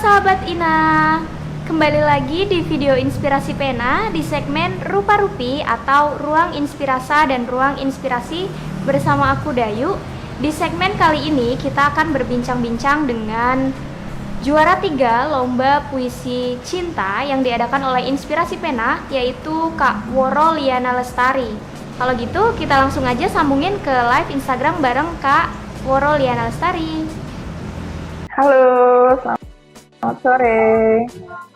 sahabat Ina, kembali lagi di video Inspirasi Pena di segmen Rupa-Rupi atau Ruang Inspirasa dan Ruang Inspirasi bersama aku Dayu. Di segmen kali ini kita akan berbincang-bincang dengan juara 3 Lomba Puisi Cinta yang diadakan oleh Inspirasi Pena, yaitu Kak Woro Liana Lestari. Kalau gitu kita langsung aja sambungin ke live Instagram bareng Kak Woro Liana Lestari. Halo, selamat sore.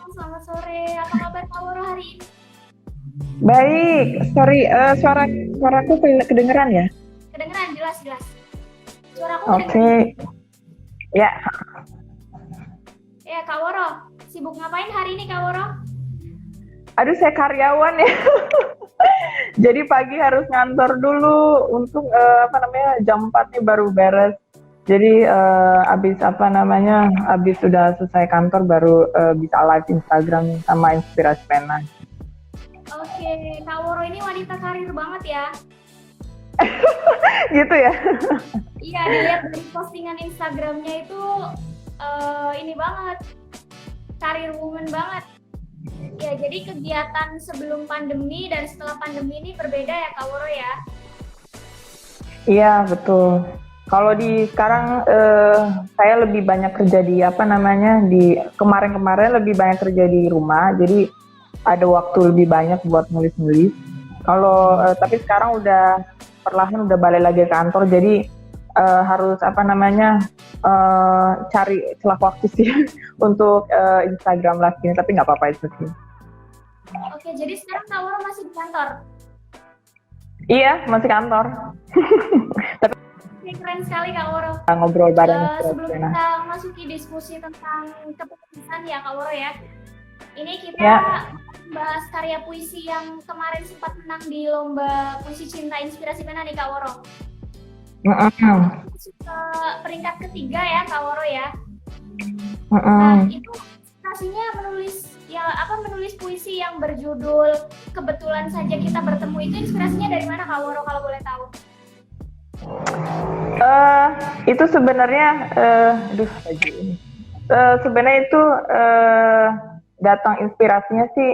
Selamat sore, apa kabar Kak Woro hari ini? Baik, sorry, suaraku kedengeran ya? Kedengeran, jelas. Suaraku Oke. Ya, Ya Kak Woro, sibuk ngapain hari ini Kak Woro? aduh saya karyawan ya. Jadi pagi harus ngantor dulu untuk jam 4 nih baru beres. Jadi abis sudah selesai kantor baru bisa live Instagram sama Inspirasi Pena. Oke, Kak Woro ini wanita karir banget ya. Gitu ya? Iya, dilihat dari postingan Instagramnya itu ini banget, karir woman banget. Ya, jadi kegiatan sebelum pandemi dan setelah pandemi ini berbeda ya Kak Woro ya? Iya, betul. Kalau di sekarang saya lebih banyak kerja di di kemarin-kemarin lebih banyak kerja di rumah, jadi ada waktu lebih banyak buat nulis-nulis. Kalau tapi sekarang udah perlahan udah balik lagi ke kantor, jadi harus cari celah waktu sih untuk Instagram live ini, tapi nggak apa-apa itu sih. Oke, jadi sekarang Kak Woro masih di kantor? Iya, masih kantor. Tapi Oke, keren sekali Kak Woro. ngobrol bareng Sebelum Pena. kita masuki diskusi tentang keputusan ya Kak Woro ya, ini kita Ya. bahas karya puisi yang kemarin sempat menang di Lomba Puisi Cinta Inspirasi Pena nih Kak Woro. Masuk ke peringkat ketiga ya Kak Woro ya. Nah, itu inspirasinya menulis puisi yang berjudul Kebetulan Saja Kita Bertemu, itu inspirasinya dari mana Kak Woro kalau boleh tahu? Itu sebenarnya sebenarnya itu datang inspirasinya sih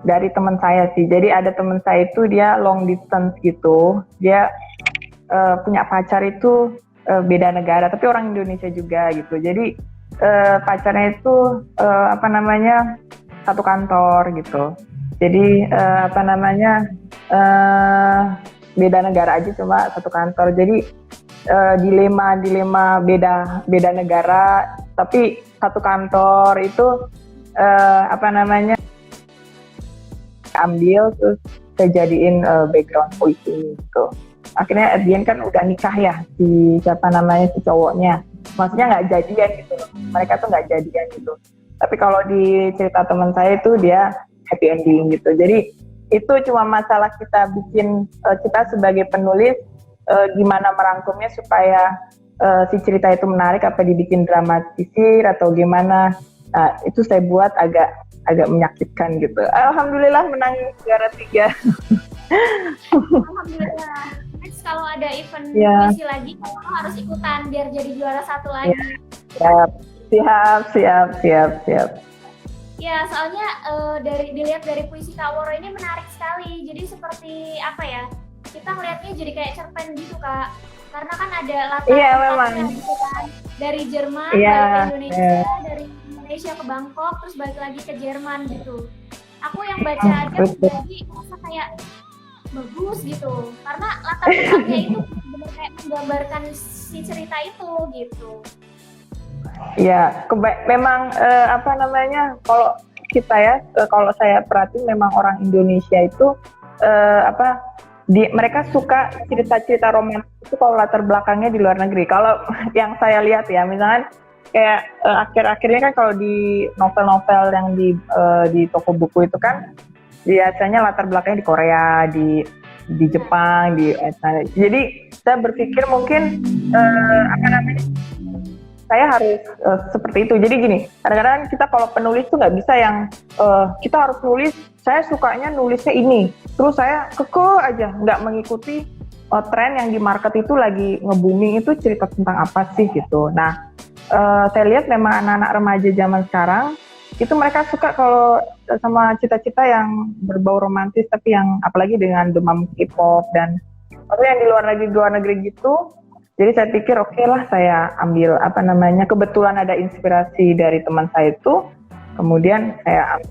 dari teman saya sih. Jadi ada teman saya itu dia long distance gitu, dia punya pacar itu beda negara tapi orang Indonesia juga gitu. Jadi pacarnya itu satu kantor gitu. Jadi beda negara aja cuma satu kantor. Jadi dilema beda negara tapi satu kantor itu ambil terus saya jadiin background puisi gitu. Akhirnya at the end kan udah nikah ya si cowoknya. Maksudnya nggak jadian gitu. Mereka tuh nggak jadian gitu. Tapi kalau di cerita teman saya itu dia happy ending gitu. Jadi itu cuma masalah kita bikin, kita sebagai penulis gimana merangkumnya supaya si cerita itu menarik, apa dibikin dramatisir atau gimana. Nah, itu saya buat agak menyakitkan gitu. Alhamdulillah menang juara 3. Alhamdulillah. Next kalau ada event puisi lagi, kamu harus ikutan biar jadi juara 1 lagi. Siap. Ya, soalnya dilihat dari puisi Kak Woro ini menarik sekali. Jadi seperti apa ya? Kita ngelihatnya jadi kayak cerpen gitu Kak. Karena kan ada latar belakangnya gitu kan. Dari Jerman balik ke Indonesia, dari Indonesia ke Bangkok, terus balik lagi ke Jerman gitu. Aku yang baca aja jadi merasa kayak bagus gitu. Karena latar belakangnya itu benar kayak menggambarkan si cerita itu gitu. Ya, memang kalau kita ya, kalau saya perhatiin memang orang Indonesia itu mereka suka cerita-cerita romantis itu kalau latar belakangnya di luar negeri. Kalau yang saya lihat ya, misalnya kayak akhir-akhirnya kan kalau di novel-novel yang di toko buku itu kan biasanya latar belakangnya di Korea, di Jepang, jadi saya berpikir mungkin saya harus seperti itu. Jadi gini, kadang-kadang kita kalau penulis tuh nggak bisa yang kita harus nulis, saya sukanya nulisnya ini, terus saya aja nggak mengikuti tren yang di market itu lagi nge-booming itu cerita tentang apa sih gitu. Nah, saya lihat memang anak-anak remaja zaman sekarang itu mereka suka kalau sama cita-cita yang berbau romantis, tapi yang apalagi dengan demam K-pop dan maksudnya yang di luar negeri gitu. Jadi saya pikir oke lah, saya ambil kebetulan ada inspirasi dari teman saya itu, kemudian saya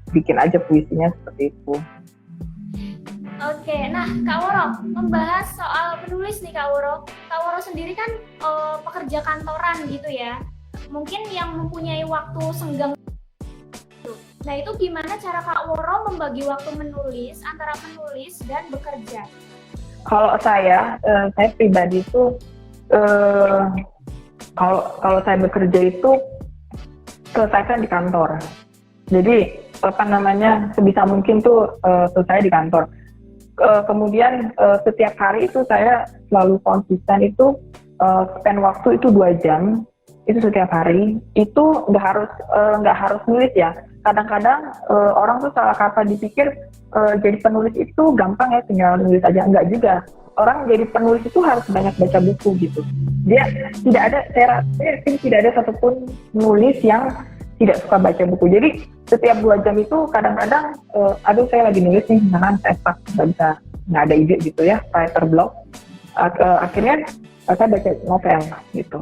bikin aja puisinya seperti itu. Oke, nah Kak Woro, membahas soal penulis nih Kak Woro. Kak Woro sendiri kan pekerja kantoran gitu ya. Mungkin yang mempunyai waktu senggang. Nah itu gimana cara Kak Woro membagi waktu menulis antara menulis dan bekerja? Kalau saya pribadi itu kalau saya bekerja itu selesaikan di kantor. Jadi sebisa mungkin tuh selesai di kantor. Kemudian setiap hari itu saya selalu konsisten itu spend waktu itu 2 jam itu setiap hari. Itu nggak harus nulis ya. Kadang-kadang orang tuh salah kata dipikir jadi penulis itu gampang ya, tinggal nulis aja. Enggak juga. Orang jadi penulis itu harus banyak baca buku gitu. Dia saya yakin tidak ada satupun nulis yang tidak suka baca buku. Jadi setiap 2 jam itu kadang-kadang saya lagi nulis nih, misalkan saya stuck, nggak ada ide gitu ya, writer block. Akhirnya saya baca novel gitu.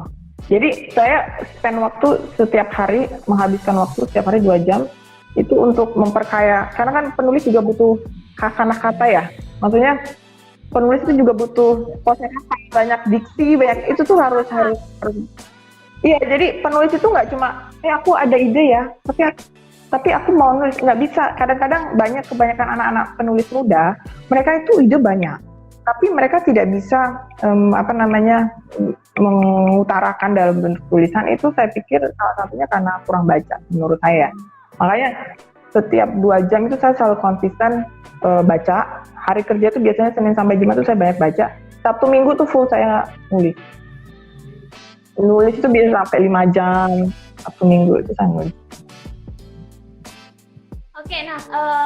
Jadi saya spend waktu setiap hari, menghabiskan waktu setiap hari 2 jam itu untuk memperkaya, karena kan penulis juga butuh khasanah kata ya. Maksudnya penulis itu juga butuh kosakata, banyak diksi, banyak itu tuh harus. Iya, jadi penulis itu nggak cuma aku ada ide ya, tapi aku mau nulis, nggak bisa. Kadang-kadang kebanyakan anak-anak penulis muda, mereka itu ide banyak, tapi mereka tidak bisa mengutarakan dalam bentuk tulisan. Itu saya pikir salah satunya karena kurang baca menurut saya. Makanya setiap 2 jam itu saya selalu konsisten baca. Hari kerja itu biasanya Senin sampai Jumat itu saya banyak baca. Sabtu Minggu tuh full saya nulis. Nulis itu bisa sampai 5 jam. Sabtu Minggu itu saya nulis. Oke, nah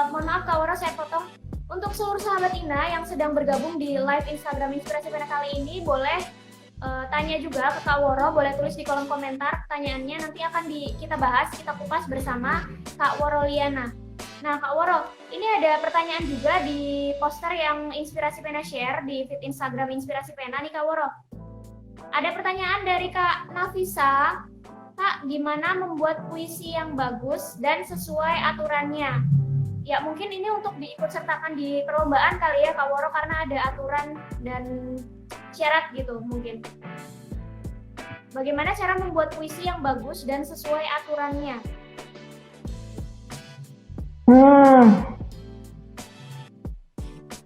mohon maaf Kak Woro, saya potong. Untuk seluruh sahabat Ina yang sedang bergabung di live Instagram Inspirasi Pena kali ini, boleh tanya juga ke Kak Woro, boleh tulis di kolom komentar pertanyaannya, nanti akan kita bahas, kita kupas bersama Kak Woro Liana. Nah Kak Woro, ini ada pertanyaan juga di poster yang Inspirasi Pena share di feed Instagram Inspirasi Pena nih Kak Woro. Ada pertanyaan dari Kak Nafisa, Kak, gimana membuat puisi yang bagus dan sesuai aturannya? Ya mungkin ini untuk diikutsertakan di perlombaan kali ya Kak Woro, karena ada aturan dan syarat gitu mungkin. Bagaimana cara membuat puisi yang bagus dan sesuai aturannya?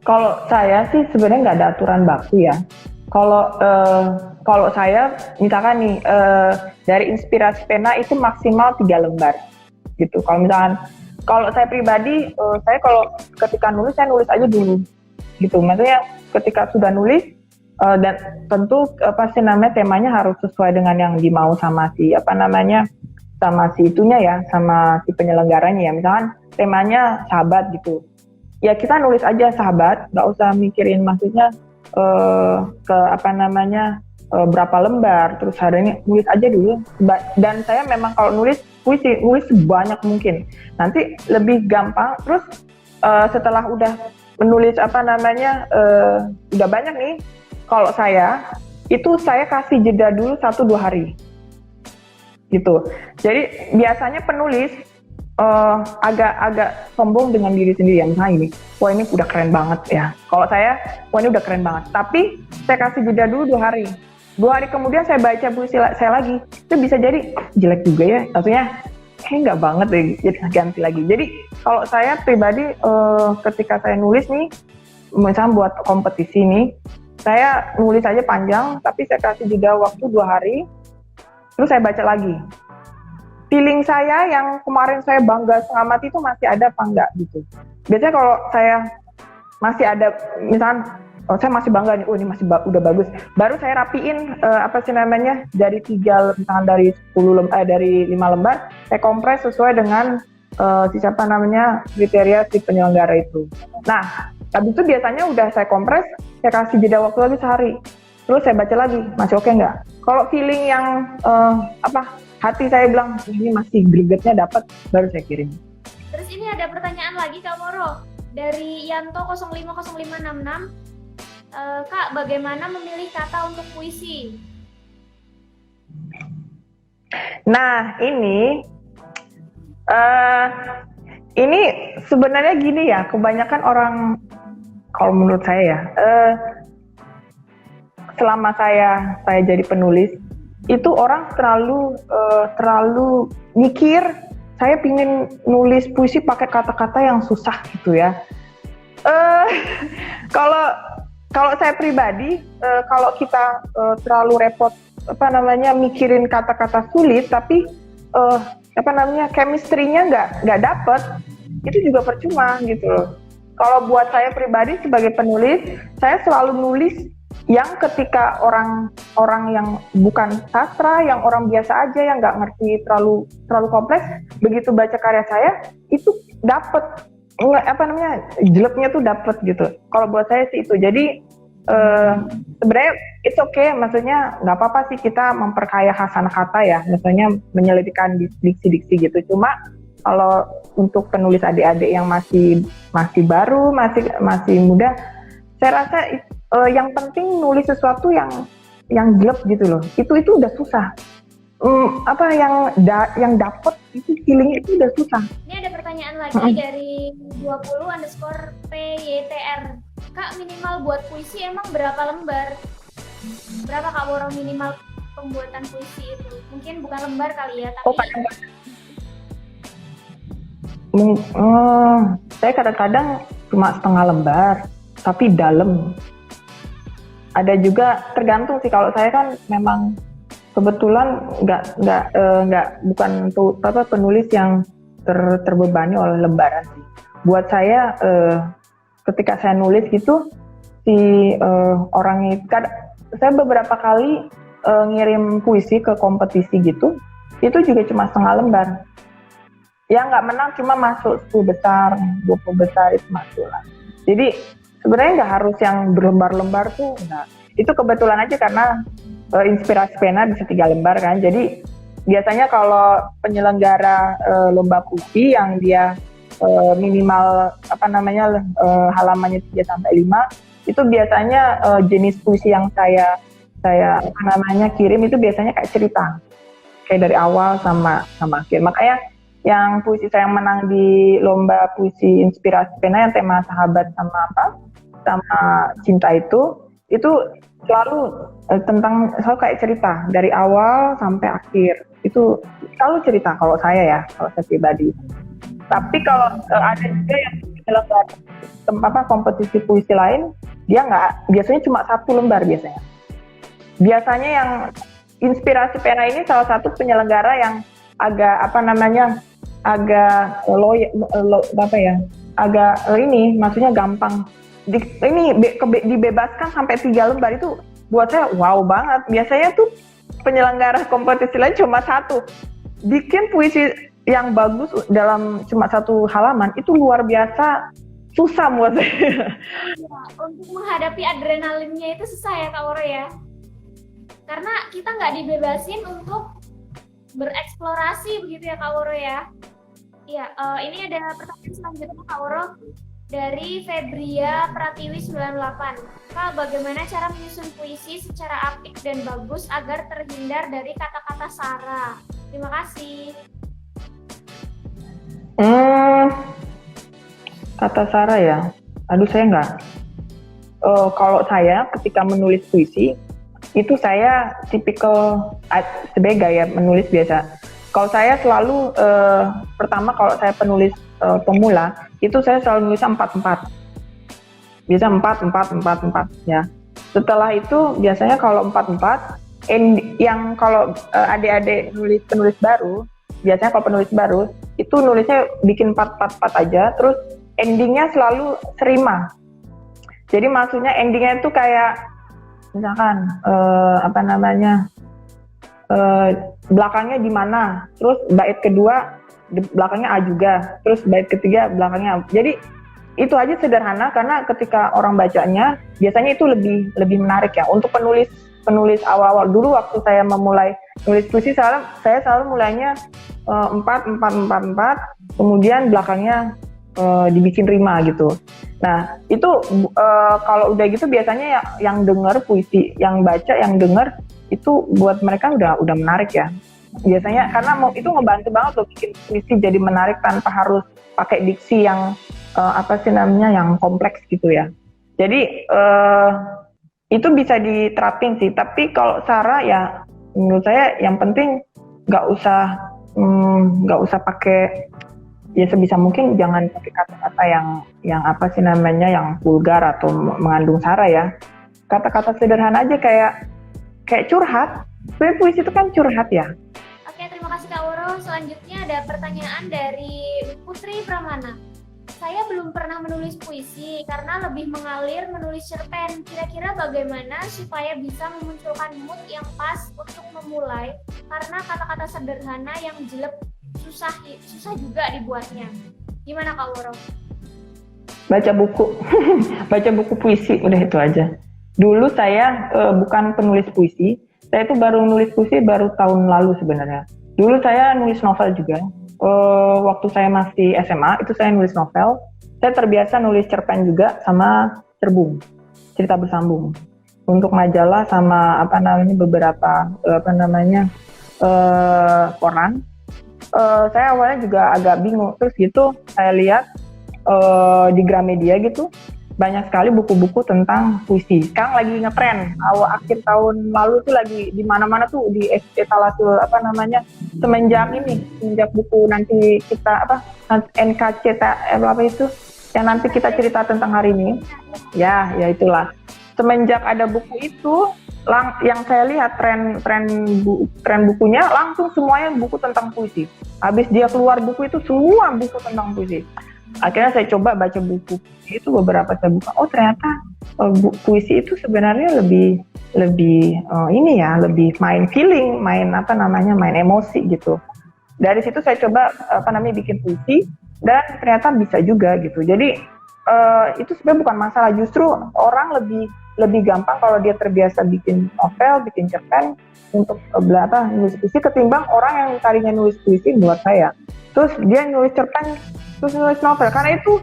Kalau saya sih sebenarnya nggak ada aturan baku ya. Kalau saya misalkan nih dari Inspirasi Pena itu maksimal 3 lembar gitu. Kalau saya pribadi, saya kalau ketika nulis saya nulis aja dulu gitu. Maksudnya ketika sudah nulis dan tentu temanya harus sesuai dengan yang dimau sama sama si itunya ya, sama si penyelenggaranya ya. Misalkan temanya sahabat gitu. Ya kita nulis aja sahabat, nggak usah mikirin maksudnya berapa lembar, terus hari ini nulis aja dulu. Dan saya memang kalau nulis sebanyak mungkin. Nanti lebih gampang. Terus setelah udah menulis udah banyak nih, kalau saya kasih jeda dulu 1-2 hari gitu. Jadi biasanya penulis agak sombong dengan diri sendiri ya, misalnya ini, wah ini udah keren banget ya. Kalau saya, wah ini udah keren banget. Tapi saya kasih jeda dulu 2 hari. 2 hari kemudian saya baca puisi saya lagi. Itu bisa jadi jelek juga ya. Maksudnya nggak banget deh, jadi ganti lagi. Jadi kalau saya pribadi ketika saya nulis nih, misalnya buat kompetisi nih, saya nulis aja panjang, tapi saya kasih jeda waktu 2 hari, terus saya baca lagi. Feeling saya yang kemarin saya bangga setengah mati itu masih ada apa enggak gitu. Biasanya kalau saya masih ada, misalnya saya masih bangga nih, ini masih udah bagus. Baru saya rapiin dari 3, misalnya dari 5 lembar, saya kompres sesuai dengan kriteria si penyelenggara itu. Nah, habis itu biasanya udah saya kompres, saya kasih jeda waktu lagi sehari. Terus saya baca lagi, masih oke nggak? Kalau feeling yang hati saya bilang ini masih gregetnya dapat, baru saya kirim. Terus ini ada pertanyaan lagi Kak Moro dari Yanto 050566. Kak, bagaimana memilih kata untuk puisi? Nah, ini sebenarnya gini ya, kebanyakan orang, kalau menurut saya ya, selama saya jadi penulis, itu orang terlalu mikir, saya pingin nulis puisi pakai kata-kata yang susah gitu ya. Kalau saya pribadi, kalau kita terlalu repot mikirin kata-kata sulit, tapi chemistry-nya nggak dapet, itu juga percuma gitu loh. Kalau buat saya pribadi sebagai penulis, saya selalu nulis yang ketika orang yang bukan sastra, yang orang biasa aja yang nggak ngerti terlalu kompleks, begitu baca karya saya itu dapet jeleknya tuh dapet gitu. Kalau buat saya sih itu. Jadi sebenarnya it's okay, maksudnya nggak apa-apa sih kita memperkaya khasanah kata ya, misalnya menyelipkan diksi-diksi gitu. Cuma kalau untuk penulis adik-adik yang masih baru, masih muda, saya rasa yang penting nulis sesuatu yang jelek gitu loh. Itu udah susah. Yang dapet itu feeling itu udah susah. Ini ada pertanyaan lagi dari 20_PYTR. Kak, minimal buat puisi emang berapa lembar? Berapa Kak Moro minimal pembuatan puisi itu? Mungkin bukan lembar kali ya, tapi saya kadang-kadang cuma setengah lembar, tapi dalam. Ada juga tergantung sih, kalau saya kan memang kebetulan bukan penulis yang terbebani oleh lembaran sih. Buat saya ketika saya nulis gitu, orang itu saya beberapa kali ngirim puisi ke kompetisi gitu, itu juga cuma setengah lembar. Ya nggak menang, cuma masuk 10 besar, 20 besar itu masuk lah. Jadi sebenarnya nggak harus yang berlembar-lembar tuh, enggak. Itu kebetulan aja karena inspirasi pena bisa 3 lembar kan. Jadi biasanya kalau penyelenggara lomba puisi yang dia minimal halamannya 3-5, itu biasanya jenis puisi yang saya kirim itu biasanya kayak cerita, kayak dari awal sama akhir. Makanya yang puisi saya menang di lomba puisi inspirasi pena yang tema sahabat sama cinta itu selalu selalu kayak cerita dari awal sampai akhir. Itu selalu cerita kalau saya pribadi. Tapi kalau ada juga yang menyelenggarakan kompetisi puisi lain, dia nggak, biasanya cuma 1 lembar biasanya. Biasanya yang inspirasi pena ini salah satu penyelenggara yang agak maksudnya gampang. Dibebaskan sampai 3 lembar itu buat saya wow banget. Biasanya tuh penyelenggara kompetisi lain cuma 1. Bikin puisi yang bagus dalam cuma 1 halaman itu luar biasa susah buat saya. Untuk menghadapi adrenalinnya itu susah ya Kak Moro ya. Karena kita nggak dibebasin untuk bereksplorasi begitu ya Kak Moro ya. Iya, ini ada pertanyaan selanjutnya Kak Moro dari Febria Pratiwi 98. Kak, bagaimana cara menyusun puisi secara apik dan bagus agar terhindar dari kata-kata sara? Terima kasih. Kata sara ya. Aduh, saya nggak. Kalau saya ketika menulis puisi itu saya tipikal sebagai gaya menulis biasa. Kalau saya selalu pertama kalau saya penulis pemula itu saya selalu nulis 4-4. Biasa 4 ya. Setelah itu biasanya kalau 4-4 yang kalau adik-adik penulis baru, biasanya kalau penulis baru itu nulisnya bikin 4-4 aja, terus endingnya selalu serima. Jadi maksudnya endingnya itu kayak misalkan belakangnya di mana, terus bait kedua belakangnya A juga, terus bait ketiga belakangnya A. Jadi itu aja sederhana, karena ketika orang bacanya biasanya itu lebih menarik ya. Untuk penulis penulis awal-awal. Dulu waktu saya memulai nulis puisi, saya selalu mulainya 4, kemudian belakangnya dibikin rima gitu. Nah itu kalau udah gitu biasanya yang dengar puisi, yang baca, yang dengar itu buat mereka udah menarik ya. Biasanya karena itu ngebantu banget loh bikin puisi jadi menarik tanpa harus pakai diksi yang yang kompleks gitu ya. Jadi itu bisa diterapin sih. Tapi kalau Sarah ya menurut saya yang penting nggak usah pakai, ya sebisa mungkin jangan pakai kata-kata yang yang vulgar atau mengandung sara ya. Kata-kata sederhana aja kayak curhat. Sebenarnya puisi itu kan curhat ya. Oke, terima kasih Kak Woro. Selanjutnya ada pertanyaan dari Putri Pramana. Saya belum pernah menulis puisi karena lebih mengalir menulis cerpen. Kira-kira bagaimana supaya bisa memunculkan mood yang pas untuk memulai? Karena kata-kata sederhana yang jelek susah juga dibuatnya. Gimana Kak Woro? Baca buku. Baca buku puisi, udah itu aja. Dulu saya bukan penulis puisi. Saya itu baru nulis puisi baru tahun lalu sebenarnya. Dulu saya nulis novel juga. Waktu saya masih SMA itu saya nulis novel. Saya terbiasa nulis cerpen juga sama cerbung, cerita bersambung untuk majalah sama beberapa koran. Saya awalnya juga agak bingung, terus gitu saya lihat di Gramedia gitu banyak sekali buku-buku tentang puisi. Sekarang lagi ngetren. Akhir tahun lalu tuh lagi di mana-mana tuh di etalase semenjak buku nanti kita NKCT itu yang nanti kita cerita tentang hari ini. Ya itulah. Semenjak ada buku itu, yang saya lihat tren bukunya langsung semuanya buku tentang puisi. Habis dia keluar buku itu semua buku tentang puisi. Akhirnya saya coba baca buku itu, beberapa saya buka, ternyata puisi itu sebenarnya lebih lebih main feeling, main emosi gitu. Dari situ saya coba bikin puisi dan ternyata bisa juga gitu. Jadi itu sebenarnya bukan masalah, justru orang lebih gampang kalau dia terbiasa bikin novel, bikin cerpen untuk nulis puisi ketimbang orang yang tadinya nulis puisi buat saya. Terus dia nulis cerpen, terus nulis novel, karena itu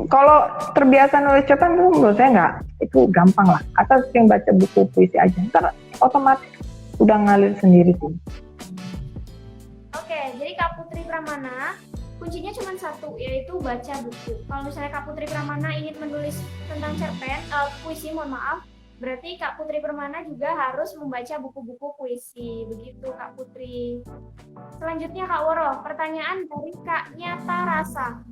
kalau terbiasa nulis cerpen tuh menurut saya nggak, itu gampang lah, asal sering baca buku puisi aja, ntar otomatis udah ngalir sendiri sih. Oke, jadi Kak Putri Pramana kuncinya cuma satu, yaitu baca buku. Kalau misalnya Kak Putri Pramana ingin menulis tentang cerpen, puisi, berarti Kak Putri Pramana juga harus membaca buku-buku puisi. Begitu Kak Putri. Selanjutnya Kak Woro, pertanyaan dari Kak Nyata Rasa.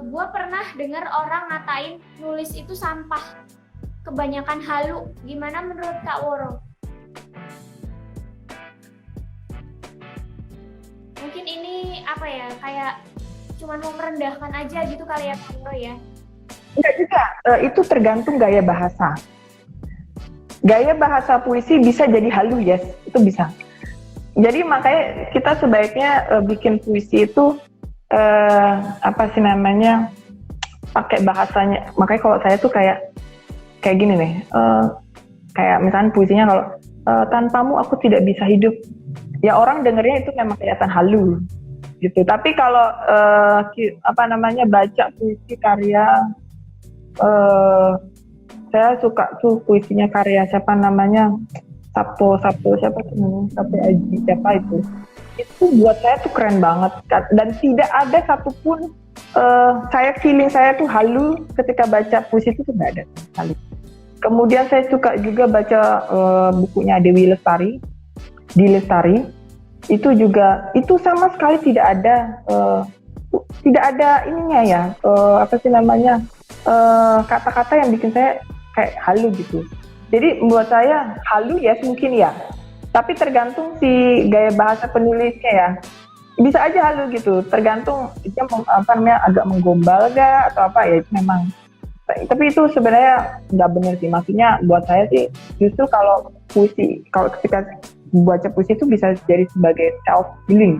Gue pernah dengar orang ngatain nulis itu sampah, kebanyakan halu. Gimana menurut Kak Woro? Mungkin ini kayak cuman mau merendahkan aja gitu kali ya Kak Woro ya? Enggak juga, itu tergantung gaya bahasa. Gaya bahasa puisi bisa jadi halu, yes, itu bisa. Jadi makanya kita sebaiknya bikin puisi itu pakai bahasanya. Makanya kalau saya tuh kayak gini nih, kayak misalnya puisinya kalau tanpamu aku tidak bisa hidup. Ya orang dengernya itu memang kelihatan halu gitu. Tapi kalau baca puisi karya, saya suka tuh puisinya karya Sabto Aji, itu buat saya tuh keren banget, dan tidak ada satupun feeling saya tuh halu ketika baca puisi itu tuh nggak ada sekali. Kemudian saya suka juga baca bukunya Dewi Lestari, itu juga itu sama sekali tidak ada ininya ya, kata-kata yang bikin saya kayak halu gitu. Jadi buat saya halu ya mungkin ya, tapi tergantung si gaya bahasa penulisnya ya. Bisa aja halu gitu, tergantung dia agak menggombal gak atau apa ya, itu memang. Tapi itu sebenarnya nggak benar sih, maksudnya buat saya sih justru kalau ketika baca puisi itu bisa jadi sebagai self healing.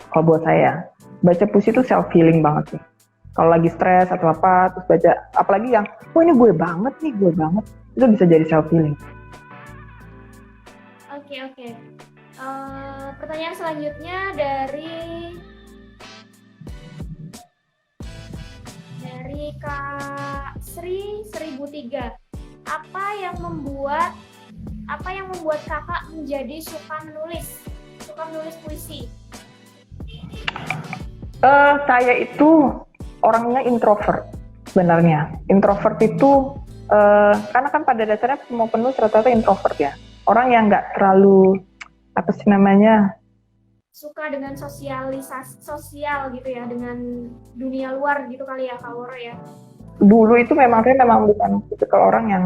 Kalau buat saya baca puisi itu self healing banget sih. kalau lagi stres atau apa, terus baca, apalagi yang, oh ini gue banget, itu bisa jadi self healing. Oke. Pertanyaan selanjutnya dari Kak Sri 1003. Apa yang membuat kakak menjadi suka menulis puisi? Saya itu orangnya introvert sebenarnya. Introvert itu karena kan pada dasarnya semua penulis rata-rata introvert ya. Orang yang nggak terlalu suka dengan sosialisasi sosial gitu ya, dengan dunia luar gitu kali ya Kak Woro ya. Dulu itu saya memang bukan tipikal orang yang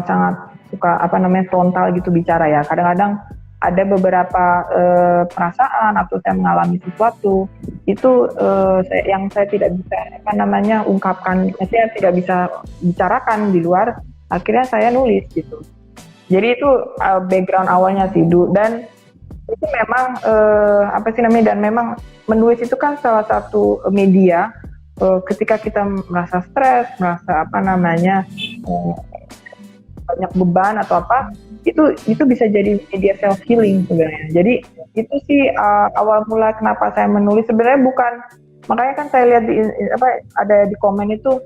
sangat suka frontal gitu bicara ya. Kadang-kadang ada beberapa perasaan atau saya mengalami sesuatu itu yang saya tidak bisa ungkapkan, saya tidak bisa bicarakan di luar, akhirnya saya nulis gitu. Jadi itu background awalnya sih, dan itu memang dan memang menulis itu kan salah satu media ketika kita merasa stres, merasa banyak beban atau apa, itu bisa jadi media self healing sebenarnya. Jadi itu sih awal mula kenapa saya menulis. Sebenarnya bukan, makanya kan saya lihat ada di komen itu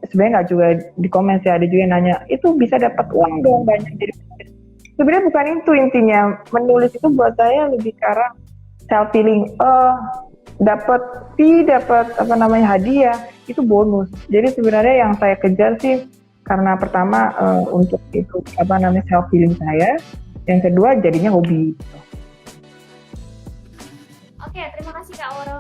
sebenarnya nggak juga di komen sih, ada juga yang nanya itu bisa dapat uang dong banyak jadi penulis. Sebenarnya bukan itu intinya. Menulis itu buat saya lebih ke arah self healing. Dapat hadiah itu bonus. Jadi sebenarnya yang saya kejar sih karena pertama untuk itu self healing saya, yang kedua jadinya hobi. Oke, terima kasih Kak Woro.